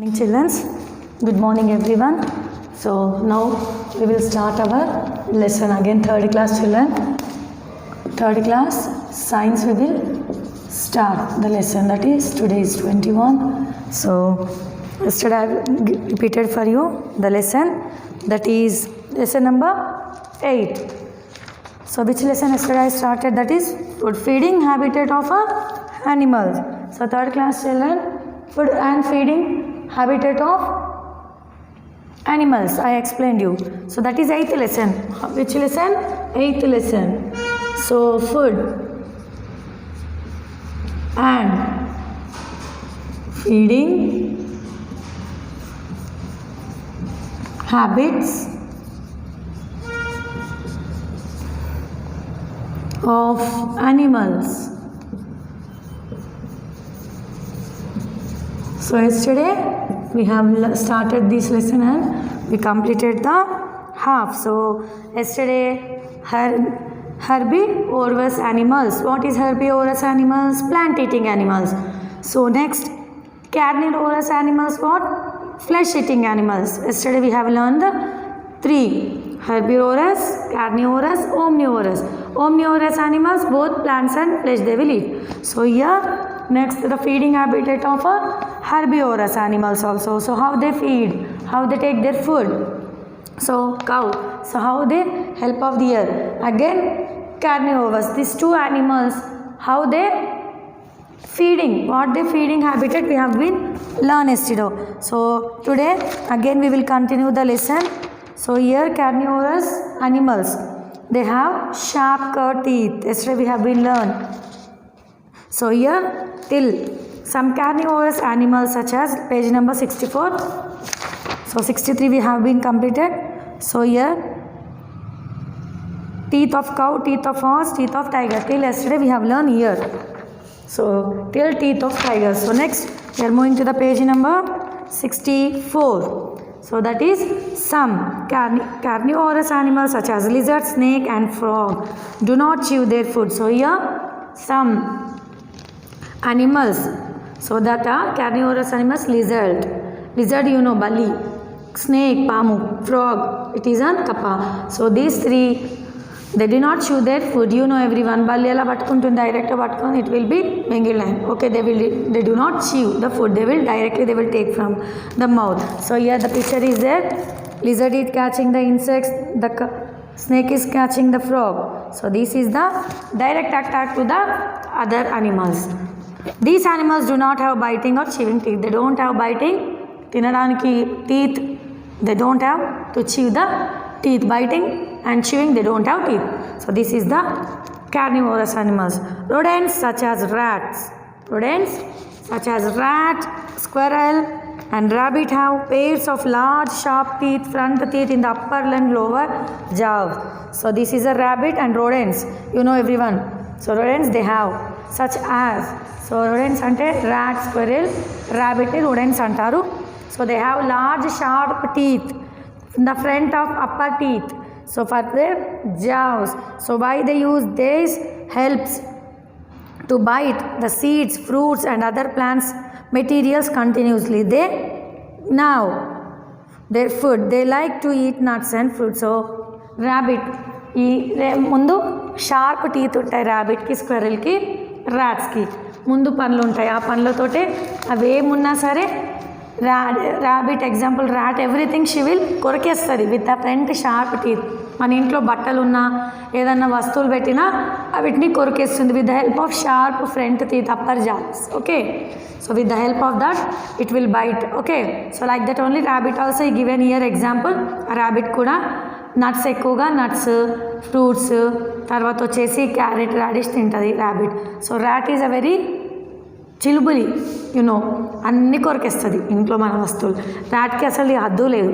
Morning, children. Good morning, everyone. So now we will start our lesson again. Third class children. Third class science. We will start the lesson. That is today is 21. So yesterday I repeated for you the lesson. That is lesson number 8. So which lesson yesterday I started? That is food feeding habitat of animals. So third class children, food and feeding habitat of animals. I explained you. So that is 8th lesson. Which lesson? 8th lesson. So food and feeding habits of animals. So yesterday we have started this lesson and we completed the half. So yesterday herbivorous animals. What is herbivorous animals? Plant eating animals. So next carnivorous animals. What? Flesh eating animals. Yesterday we have learned the 3: herbivorous, carnivorous, omnivorous. Omnivorous animals, both plants and flesh they will eat. So here next the feeding habitat of herbivorous animals also. So how they feed, how they take their food. So cow, so how they help of the air. Again carnivorous, these two animals, how they feeding, what they feeding habitat we have been learned yesterday. So today again we will continue the lesson. So here carnivorous animals, they have sharp curved teeth. Yesterday we have been learned. So here till some carnivorous animals such as page number 64. So 63 we have been completed. So here teeth of cow, teeth of horse, teeth of tiger. Till yesterday we have learned here. So till teeth of tiger. So next we are moving to the page number 64. So that is some carnivorous animals such as lizard, snake and frog do not chew their food. So here some animals. So that are carnivorous animals, lizard. Lizard you know, bali. Snake, pamu. Frog, it is an kappa. So these 3, they do not chew their food. You know everyone. Bali ala pattukuntundi direct pattukoni, it will be bengal line. Okay, they do not chew the food. They will take from the mouth. So here the picture is there. Lizard is catching the insects. The snake is catching the frog. So this is the direct attack to the other animals. These animals do not have biting or chewing teeth. They don't have biting, tinadaniki teeth. They don't have to chew the teeth. Biting and chewing, they don't have teeth. So this is the carnivorous animals. Rodents such as rats. Rodents such as rat, squirrel and rabbit have pairs of large sharp teeth, front teeth in the upper and lower jaws. So this is a rabbit and rodents. You know everyone. So rodents they have such as. So rodents ante rat, squirrel, rabbit ni rodents antaru. So they have large sharp teeth in the front of upper teeth. So for their jaws. So why they use this helps to bite the seeds, fruits and other plants materials continuously. Now their food, they like to eat nuts and fruits. So rabbit mundu sharp teeth ఉంటాయి rabbit కి, squirrel కి, rats కి ముందు పనులు ఉంటాయి. ఆ పనులతోటే అవేమున్నా సరే rabbit example rat everything she will కొరికేస్తుంది with the front sharp teeth. మన ఇంట్లో బట్టలు ఉన్నా ఏదన్నా వస్తువులు పెట్టినా వీటిని కొరికేస్తుంది with the help of sharp front teeth, upper jaws. Okay, so with the help of that it will bite. Okay, so like that only rabbit also given here example. rabbit కూడా nuts ఎక్కువగా nuts, fruits, తర్వాత వచ్చేసి carrot, radish తింటుంది rabbit. So rat is a very చిలుబులి you know, అన్ని కొరికేస్తుంది ఇంట్లో మన వస్తువులు. ర్యాట్కి అసలు హద్దు లేదు.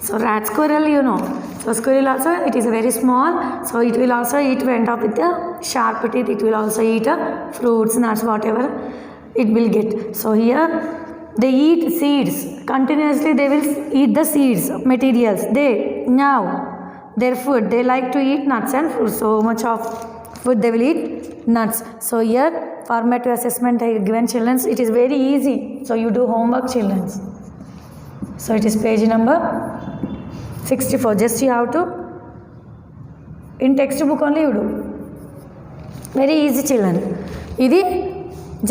So rat, squirrel you know. So squirrel also it is very small. So it will also eat went off with the sharp teeth. It will also eat fruits, nuts, whatever it will get. So here they eat seeds. Continuously they will eat the seeds materials. They now their food, they like to eat nuts and fruits. So much of food they will eat nuts. So here formative assessment I given children, it is very easy, so you do homework children. So it is page number 64. Just you have to in textbook only you do, very easy children. ఇది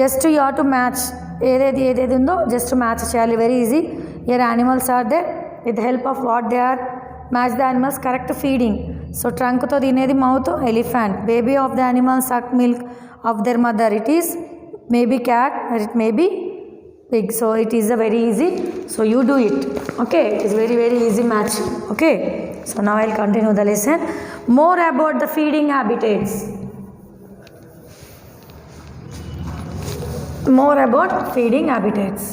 just you have to match ఏదేది ఉందో just match చేయాలి, very easy. Here animals are there, with the help of what they are, match the animals correct feeding. So trunk తో తినేది mouth, elephant. Baby of the animal suck milk of their mother, it is maybe cat or it may be pig. So it is a very easy, so you do it. Okay, it is very easy match. Okay, so now I'll continue the lesson. More about the feeding habitats. More about feeding habitats.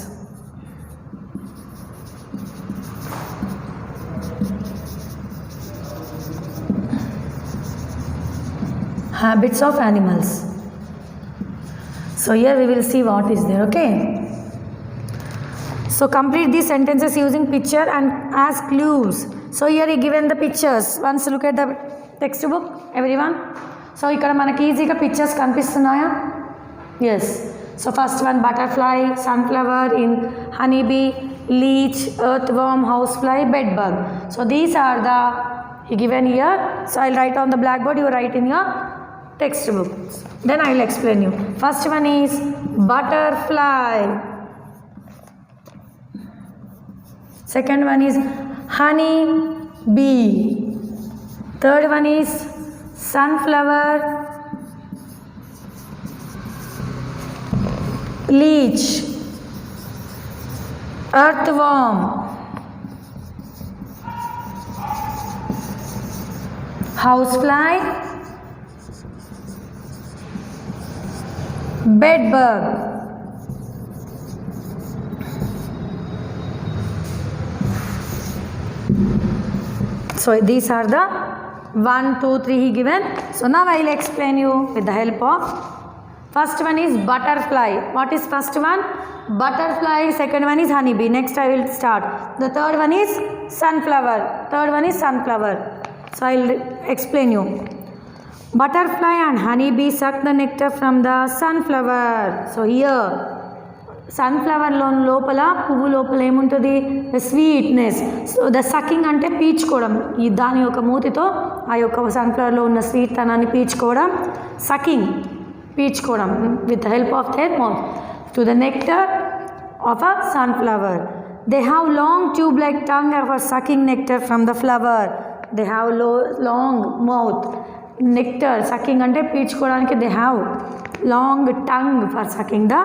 Habits of animals. So here we will see what is there. Okay, so complete these sentences using picture and as clues. So here he given the pictures. Once look at the textbook everyone. So ikkada manaki easy ga pictures kanipistunaya. Yes, so first one, butterfly, sunflower, in honeybee, leech, earthworm, housefly, bedbug. So these are the given here. So I'll write on the blackboard, you write in your textbook, then I will explain you. First one is butterfly, second one is honey bee, third one is sunflower, leech, earthworm, housefly, bedbug. So these are the 1, 2, 3 he given. So now I will explain you with the help of, first one is butterfly. What is first one? Butterfly. Second one is honeybee. Next I will start. The third one is sunflower. Third one is sunflower. So I will explain you. Butterfly and honeybee suck the nectar from the sunflower. So here sunflower లోపల పువ్వు లోపల ఏముంటుంది, the sweetness. So the sucking అంటే పీల్చుకోవడం, ఈ దాని యొక్క మూతితో ఆ యొక్క సన్ఫ్లవర్లో ఉన్న స్వీట్ తనాన్ని పీల్చుకోవడం, సకింగ్ పీల్చుకోవడం with the help of their mouth to the nectar of a sunflower. They have long tube like tongue for sucking nectar from the flower. They have long mouth. Nectar sucking అంటే పీల్చుకోవడానికి, they have long tongue for sucking the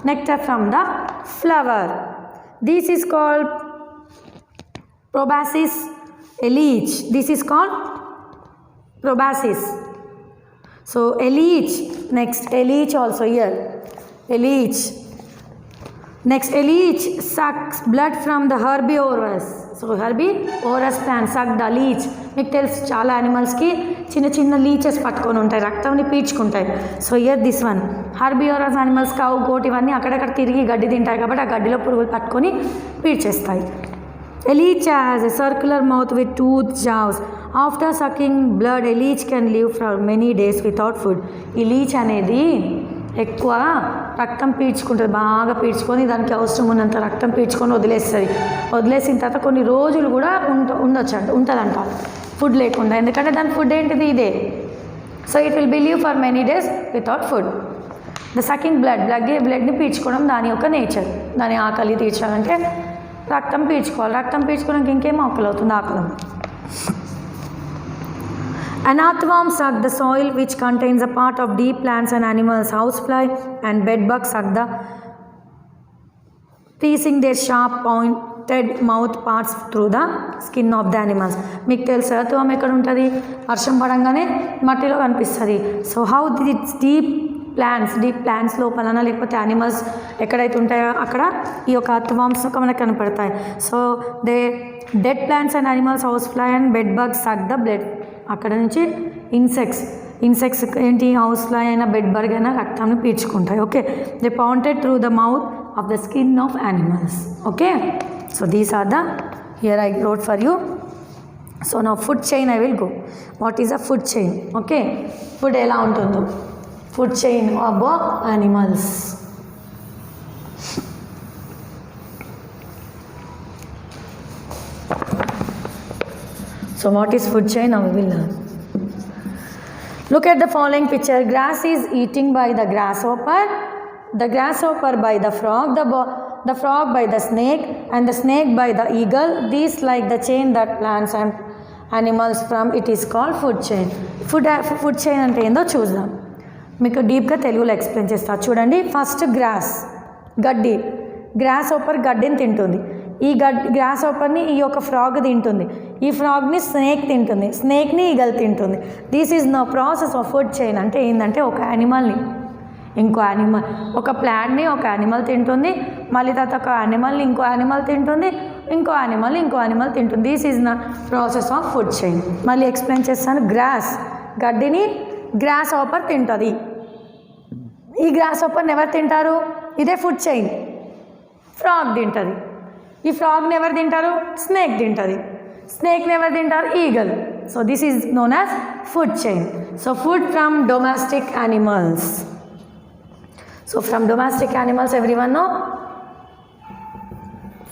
nectar from the flower. This is called proboscis, a leech. This is called proboscis. So a leech. Next a leech also here, a leech. Next a leech sucks blood from the herbivorous. So herbivorous plant suck the leech. మీకు తెలుసు చాలా యానిమల్స్కి చిన్న చిన్న leeches పట్టుకొని ఉంటాయి, రక్తంని పీల్చుకుంటాయి. So here this one herbivorous animals, cow, goat ఇవన్నీ అక్కడక్కడ తిరిగి గడ్డి తింటాయి కాబట్టి ఆ గడ్డిలో పురుగులు పట్టుకొని పీల్చేస్తాయి. A leech has a circular mouth with tooth jaws. After sucking blood, a leech can live for many days without food. ఈ లీచ్ అనేది ఎక్కువ రక్తం పీల్చుకుంటుంది, బాగా పీల్చుకొని దానికి అవసరం ఉన్నంత రక్తం పీల్చుకొని వదిలేస్తుంది. వదిలేసిన తర్వాత కొన్ని రోజులు కూడా ఉంటుందంట ఫుడ్ లేకుండా, ఎందుకంటే దాని ఫుడ్ ఏంటిది ఇదే. So it will be live for many days without food. The sucking బ్లడ్ని పీల్చుకోవడం దాని యొక్క నేచర్. దాని ఆకలి తీర్చాలంటే రక్తం పీల్చుకోవాలి, రక్తం పీల్చుకోవడానికి ఇంకేం ఆకలి అవుతుంది, ఆకలి. An earthworm suck the soil which contains a part of deep plants and animals. Housefly and bedbug suck the piercing their sharp pointed mouth parts through the skin of the animals. మీకు తెలుసు ఎర్త్వర్మ్ ఎక్కడ ఉంటుంది, వర్షం పడంగానే మట్టిలో కనిపిస్తుంది. So how that's deep plants లోపలన లేకపోతే యానిమల్స్ ఎక్కడైతే ఉంటాయో అక్కడ ఈ యొక్క ఎర్త్వర్మ్స్ మనకు కనపడతాయి. So they dead plants and animals, housefly and bedbug suck the blood. అక్కడ నుంచి ఇన్సెక్ట్స్ ఏంటి, హౌస్ ఫ్లై అయినా బెడ్బర్గ్ అయినా రక్తాన్ని పీల్చుకుంటాయి. Okay, they pointed through the mouth of the skin of animals. Okay, so these are the here I wrote for you. So నా food chain I will go. What is a food chain? Okay, food ఎలా ఉంటుందో, food chain of animals. So what is food chain? Now we will learn. Look at the following picture. Grass is eaten by the grasshopper, the grasshopper by the frog, the frog by the snake, and the snake by the eagle. These like the chain that plants and animals from it is called food chain. Food chain అంటే ఏందో చూద్దాం. మీకు డీప్గా తెలుగులో explain చేస్తా చూడండి. First గడ్డి. Gross hopper గడ్డిని తింటుంది. ఈ గ్రాస్ హోపర్ని ఈ యొక్క ఫ్రాగ్ తింటుంది. ఈ ఫ్రాగ్ని స్నేక్ తింటుంది. స్నేక్ని ఈగల్ తింటుంది. This is no process of food chain. అంటే ఏంటంటే ఒక యానిమల్ని ఇంకో యానిమల్, ఒక ప్లాంట్ని ఒక యానిమల్ తింటుంది, మళ్ళీ తర్వాత ఒక యానిమల్ని ఇంకో యానిమల్ తింటుంది, ఇంకో యానిమల్ తింటుంది. This is the process of food chain. మళ్ళీ ఎక్స్ప్లెయిన్ చేస్తాను. గడ్డిని గ్రాస్ హోపర్ తింటుంది. ఈ గ్రాస్ హోపర్ని ఎవరు తింటారు? ఇదే ఫుడ్ చైన్. ఫ్రాగ్ తింటుంది. ఈ ఫ్రాగ్ని ఎవరు తింటారు? స్నేక్ తింటుంది. స్నేక్ని ఎవరు తింటారు? Eagle. So this is known as food chain. So food from domestic animals. So from domestic animals everyone no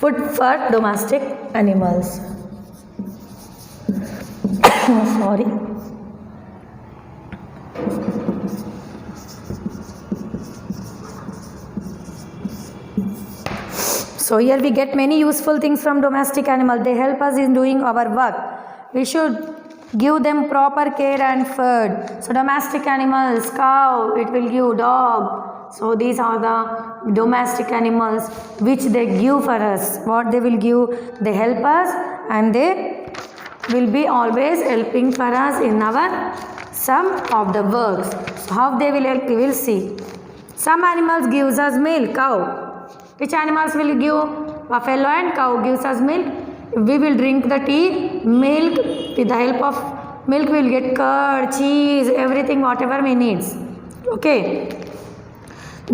food for domestic animals. Sorry. So here we get many useful things from domestic animals. They help us in doing our work. We should give them proper care and food. So domestic animals, cow, it will give dog. So these are the domestic animals which they give for us. What they will give? They help us and they will be always helping for us in our some of the works. So how they will help, we will see. Some animals gives us milk, cow. Which animals will give? Buffalo and cow gives us milk. We will drink the tea, milk. With the help of milk we will get curd, cheese, everything whatever we need. Okay.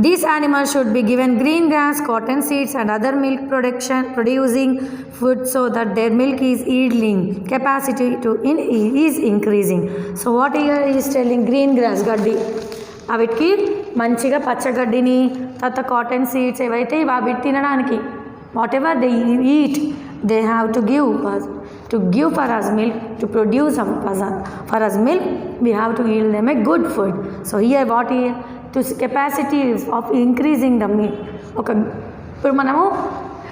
These animals should be given green grass, cotton seeds and other milk producing food so that their milk is yielding capacity is increasing. So what here is telling? Green grass, gaddi. వీటికి మంచిగా పచ్చగడ్డిని తర్వాత cotton seeds ఏవైతే అవి తినడానికి whatever they eat they have to give for us milk to produce for us milk we have to eel them a good food. So here what to capacity of increasing the milk. ఇప్పుడు మనము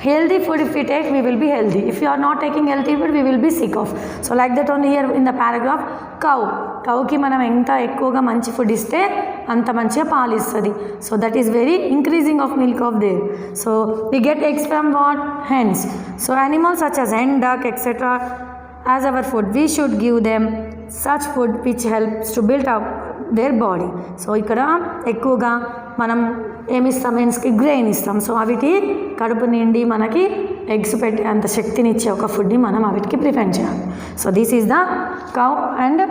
healthy food if we take, we will be healthy. If you are not taking healthy food, we will be sick of. So like that only here in the paragraph, cowకి మనం ఎంత ఎక్కువగా మంచి food ఇస్తే అంత మంచిగా పాలు ఇస్తుంది. So that is very increasing of milk of their. So we get eggs from what? Hens. So animals such as hen, duck, etc. as our food, we should give them such food which helps to build up their body. So ఇక్కడ ఎక్కువగా మనం ఏమిస్తాం? హెన్స్కి grain ఇస్తాం. So అవిటి కడుపు నిండి మనకి eggs పెట్టి అంత శక్తినిచ్చే ఒక ఫుడ్ని మనం అవిటికి ప్రిఫెంట్ చేయాలి. So this is the cow and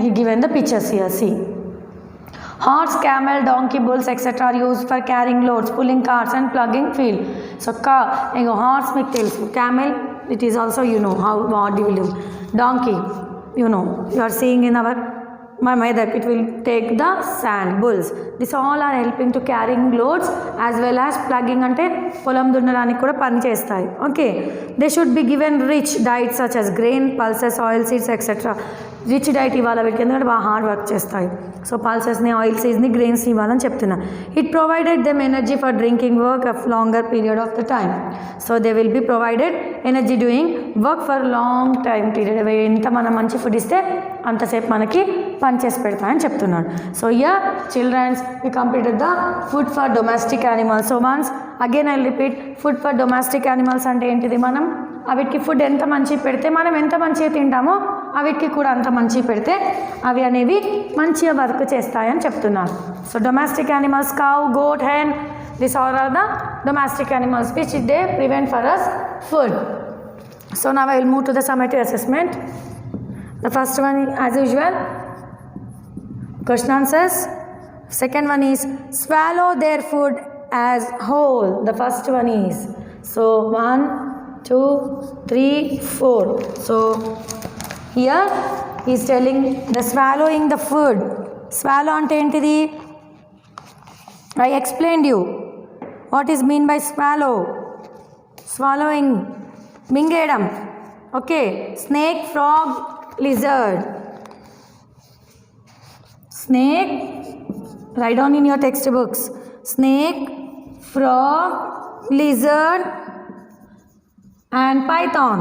he given the pictures here. See, horse, camel, donkey, bulls etc. are used for carrying loads, pulling carts and plugging field. So horse మీకు తెలుసు, camel it is also you know how what you will do. Donkey you know you are seeing in our my mother, it will take the sand. Bulls, this all are helping to carrying loads as well as plugging అంటే పొలం దున్నడానికి కూడా పని చేస్తాయి. Okay, they should be given rich diets such as grain, pulses, oil seeds etc. Rich diet ఇవ్వాలి వీటికి, ఎందుకంటే బాగా హార్డ్ వర్క్ చేస్తాయి. సో పల్సెస్ని, ఆయిల్ సీడ్స్ని, గ్రెయిన్స్ని ఇవ్వాలని చెప్తున్నా. It provided them energy for drinking work a longer period of the time. So they will be provided energy doing work for long time period. ఎంత మనం మంచి ఫుడ్ ఇస్తే అంతసేపు మనకి పని చేసి పెడతాయని చెప్తున్నాడు. So here childrens we completed the food for domestic animals. So once again I repeat, food for domestic animals అంటే ఏంటిది? మనం అవిటికి ఫుడ్ ఎంత మంచి పెడితే మనం ఎంత మంచిగా తింటామో అవిటికి కూడా అంత మంచి పెడితే అవి అనేవి మంచిగా వర్క్ చేస్తాయని చెప్తున్నారు. So domestic animals, cow, goat, hen, these all are the domestic animals which they prevent for us food. So now I will move to the summative assessment. The first one as usual question answers. Second one is swallow their food as whole. The first one is, so 1, 2, 3, 4. So here he is telling the swallowing the food. Swallow ante entidi? I explained you what is mean by swallow. Swallowing, mingedam. Okay, snake, frog, lizard. Snake, write down in your textbooks. Snake, frog, lizard and python.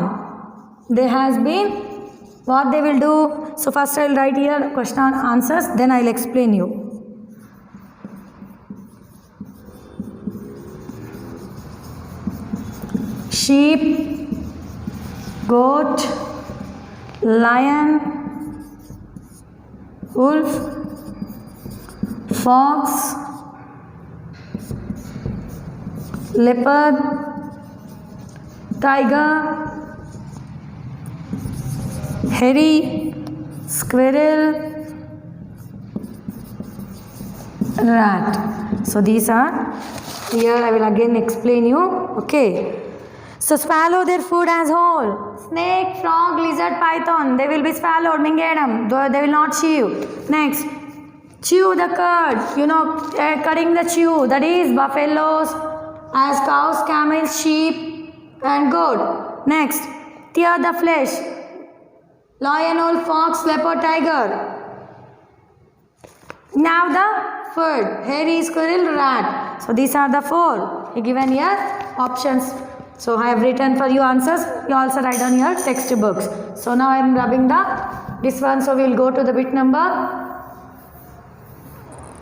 There has been what they will do. So first I will write here question and answers, then I will explain you. Sheep, goat, lion, wolf, fox, leopard, tiger, hare, squirrel, rat. So these are, here I will again explain you. Okay. So swallow their food as whole. Snake, frog, lizard, python, they will be swallowed, mingedam, they will not chew. Next, chew the cud, you know, cutting the chew, that is buffaloes, as cows, camels, sheep and goat. Next, tear the flesh, lion, wolf, fox, leopard, tiger. Now the food, hare, squirrel, rat. So these are the 4 given here options. So I have written for you answers. You also write down your textbooks. So now I am rubbing this one. So we will go to the bit number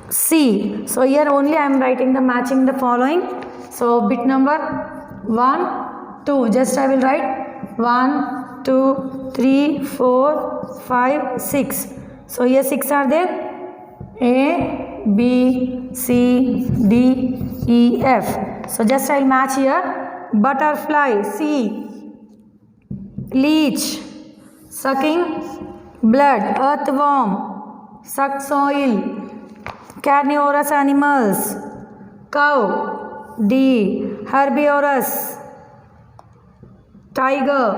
C. So here only I am writing the matching the following. So bit number 1, 2. Just I will write 1, 2, 3, 4, 5, 6. So here 6 are there. A, B, C, D, E, F. So just I will match here. Butterfly, C. Leech, sucking blood. Earthworm, suck soil. Carnivorous animals, cow, D. Herbivorous, tiger.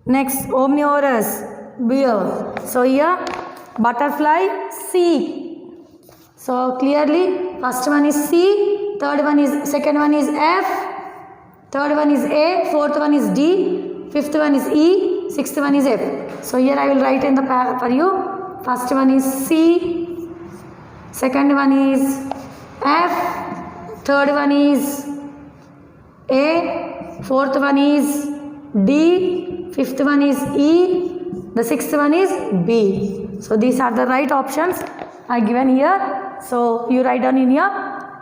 Next, omnivorous, bear. So here butterfly, C. So clearly first one is C, second one is F, third one is A, fourth one is D, fifth one is E, sixth one is F. So here I will write in the for you. First one is C, second one is F, third one is A, fourth one is D, fifth one is E, the sixth one is B. So these are the right options are given here. So you write down in your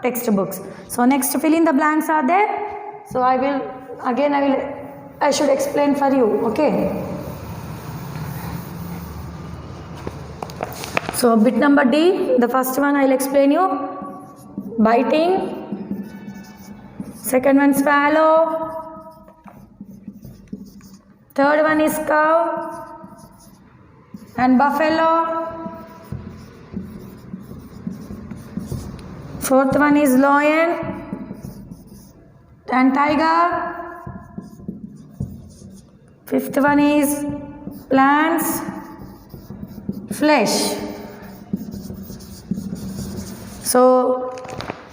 textbooks. So next fill in the blanks are there. So I should explain for you. Okay. So bit number D, the first one I will explain you. Biting. Second one swallow. Third one is cow and buffalo. Fourth one is lion and tiger. Fifth one is plants, flesh. So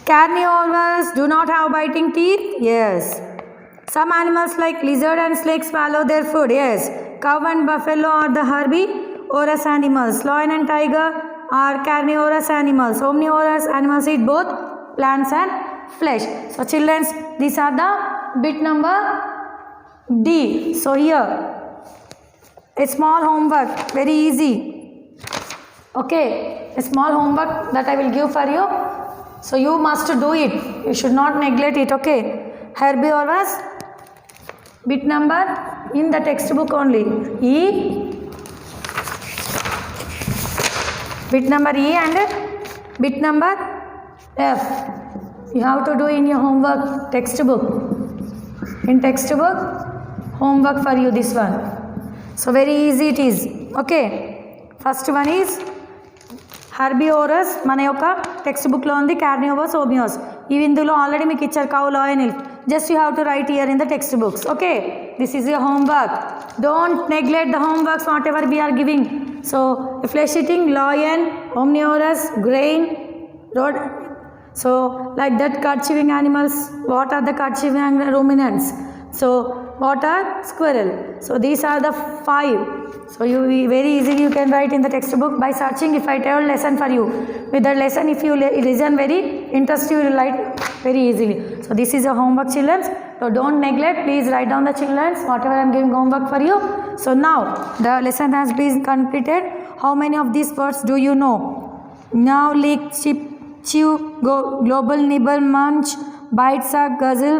carnivores do not have biting teeth? Yes. Some animals like lizard and snake swallow their food? Yes. Cow and buffalo are the herbivorous animals. Lion and tiger are carnivorous animals. Omnivorous animals eat both plants and flesh. So children, these are the bit number D. So here a small homework, very easy. Okay, a small homework that I will give for you. So you must do it. You should not neglect it. Okay, herbivorous, bit number in the textbook only. E. Bit number E and bit number F. You have to do in your homework textbook. In textbook, homework for you this one. So very easy it is. Okay. First one is herbivorous. మన యొక్క text book లో ఉంది. Carnivorous, ఓమియోస్. ఇవి ఇందులో already మీకు ఇచ్చారు. Cow, lion, elf. just you have to write here in the textbooks. Okay, this is your homework. Don't neglect the homeworks whatever we are giving. So flesh eating, lion, omnivorous, grain, road. So like that, cud chewing animals. What are the cud chewing ruminants? So what are squirrel? So these are the 5. So you very easily you can write in the textbook by searching. If I tell lesson for you, with that lesson if you listen very interest, you will write very easily. So this is your homework, children. So don't neglect. Please write down the children whatever I am giving homework for you. So now the lesson has been completed. How many of these words do you know? Now, lick, chip, chew, global, nibble, munch, bite, suck, guzzle,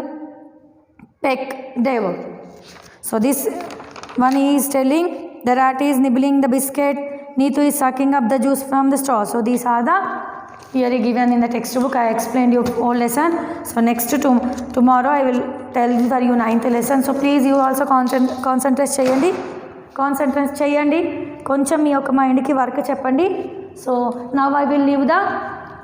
peck, devour. So this one is telling the rat is nibbling the biscuit, Neetu is sucking up the juice from the straw. So these are the here given in the textbook. I explained you whole lesson. So next tomorrow I will tell you for you 9th lesson. So please you also concentrate cheyandi. కొంచెం మీ యొక్క మైండ్కి work చెప్పండి. So now I will leave the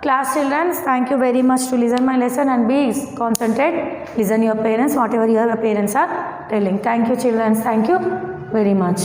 class children. Thank you very much to listen my lesson and be concentrate. Listen your parents whatever your parents are telling. Thank you children. Thank you very much.